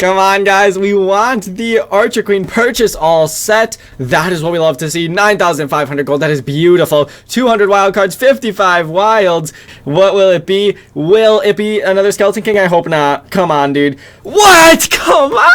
Come on, guys. We want the Archer Queen purchase all set. That is what we love to see. 9,500 gold. That is beautiful. 200 wild cards, 55 wilds. What will it be? Will it be another Skeleton King? I hope not. Come on, dude. What? Come on.